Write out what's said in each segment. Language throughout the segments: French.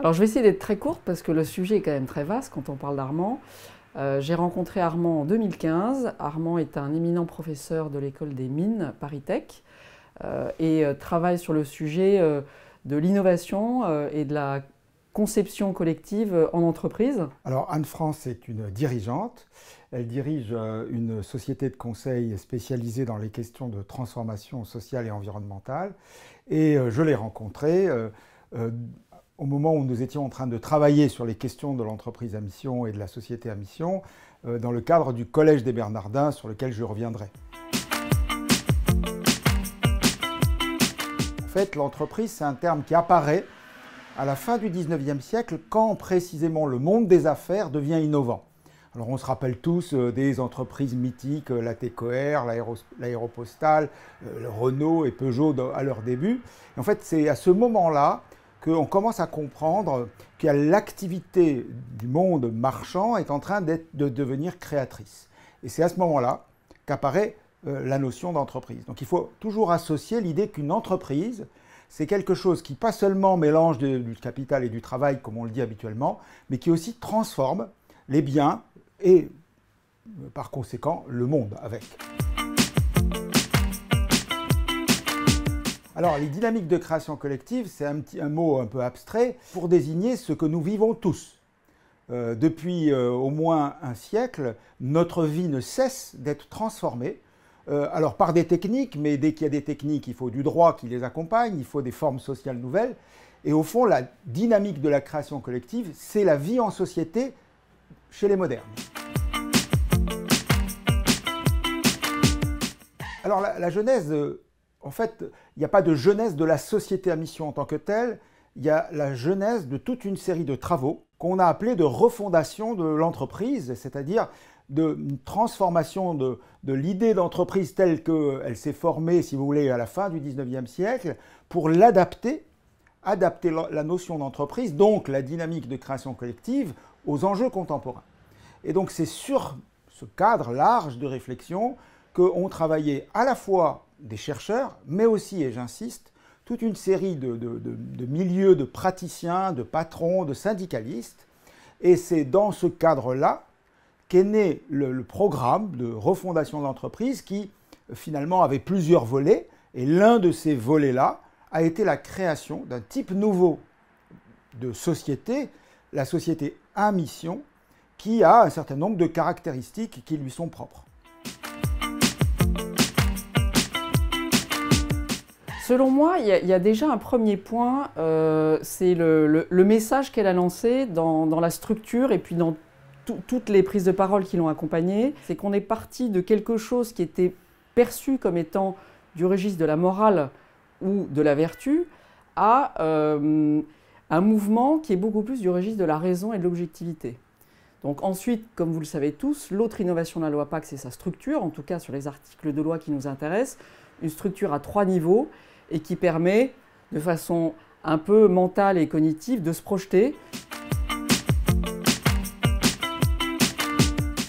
Alors je vais essayer d'être très courte parce que le sujet est quand même très vaste quand on parle d'Armand. J'ai rencontré Armand en 2015. Armand est un éminent professeur de l'école des mines Paris Tech et travaille sur le sujet de l'innovation et de la conception collective en entreprise. Alors Anne-France est une dirigeante. Elle dirige une société de conseil spécialisée dans les questions de transformation sociale et environnementale. Et je l'ai rencontrée au moment où nous étions en train de travailler sur les questions de l'entreprise à mission et de la société à mission, dans le cadre du Collège des Bernardins, sur lequel je reviendrai. En fait, l'entreprise, c'est un terme qui apparaît à la fin du 19e siècle, quand précisément le monde des affaires devient innovant. Alors on se rappelle tous des entreprises mythiques, la TECOR, l'Aéropostale, Renault et Peugeot à leur début. Et en fait, c'est à ce moment-là qu'on commence à comprendre que l'activité du monde marchand est en train de devenir créatrice. Et c'est à ce moment-là qu'apparaît la notion d'entreprise. Donc il faut toujours associer l'idée qu'une entreprise, c'est quelque chose qui pas seulement mélange du capital et du travail, comme on le dit habituellement, mais qui aussi transforme les biens et, par conséquent, le monde avec. Alors, les dynamiques de création collective, c'est un mot un peu abstrait pour désigner ce que nous vivons tous. Depuis au moins un siècle, notre vie ne cesse d'être transformée. Alors par des techniques, mais dès qu'il y a des techniques, il faut du droit qui les accompagne, il faut des formes sociales nouvelles. Et au fond, la dynamique de la création collective, c'est la vie en société chez les modernes. Alors la genèse, en fait, il n'y a pas de genèse de la société à mission en tant que telle, il y a la genèse de toute une série de travaux qu'on a appelés de refondation de l'entreprise, c'est-à-dire d'une transformation de l'idée d'entreprise telle qu'elle s'est formée, si vous voulez, à la fin du 19e siècle, pour adapter la notion d'entreprise, donc la dynamique de création collective, aux enjeux contemporains. Et donc c'est sur ce cadre large de réflexion qu'ont travaillé à la fois des chercheurs, mais aussi, et j'insiste, toute une série de milieux, de praticiens, de patrons, de syndicalistes. Et c'est dans ce cadre-là qu'est né le programme de refondation de l'entreprise qui, finalement, avait plusieurs volets. Et l'un de ces volets-là a été la création d'un type nouveau de société, la société à mission, qui a un certain nombre de caractéristiques qui lui sont propres. Selon moi, il y a déjà un premier point, c'est le message qu'elle a lancé dans la structure et puis dans toutes les prises de parole qui l'ont accompagnée. C'est qu'on est parti de quelque chose qui était perçu comme étant du registre de la morale ou de la vertu à un mouvement qui est beaucoup plus du registre de la raison et de l'objectivité. Donc ensuite, comme vous le savez tous, l'autre innovation de la loi Pacte, c'est sa structure, en tout cas sur les articles de loi qui nous intéressent, une structure à 3 niveaux et qui permet, de façon un peu mentale et cognitive, de se projeter.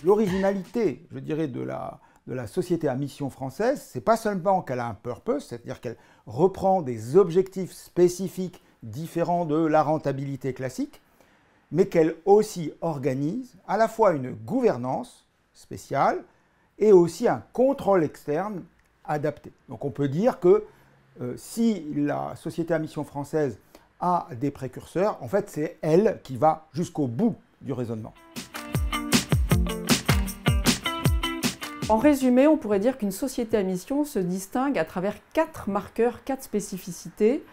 L'originalité, je dirais, de la société à mission française, c'est pas seulement qu'elle a un purpose, c'est-à-dire qu'elle reprend des objectifs spécifiques différents de la rentabilité classique, mais qu'elle aussi organise à la fois une gouvernance spéciale et aussi un contrôle externe adapté. Donc on peut dire que si la société à mission française a des précurseurs, en fait c'est elle qui va jusqu'au bout du raisonnement. En résumé, on pourrait dire qu'une société à mission se distingue à travers 4 marqueurs, 4 spécificités.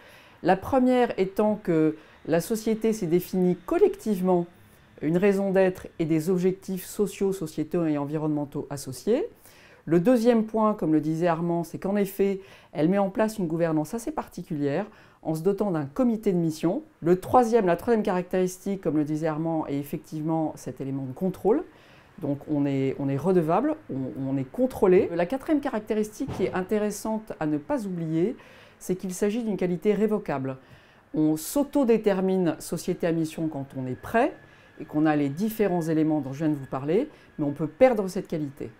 La première étant que la société s'est définie collectivement une raison d'être et des objectifs sociaux, sociétaux et environnementaux associés. Le deuxième point, comme le disait Armand, c'est qu'en effet, elle met en place une gouvernance assez particulière en se dotant d'un comité de mission. La troisième caractéristique, comme le disait Armand, est effectivement cet élément de contrôle. Donc on est redevable, on est contrôlé. La quatrième caractéristique qui est intéressante à ne pas oublier, c'est qu'il s'agit d'une qualité révocable. On s'autodétermine société à mission quand on est prêt et qu'on a les différents éléments dont je viens de vous parler, mais on peut perdre cette qualité.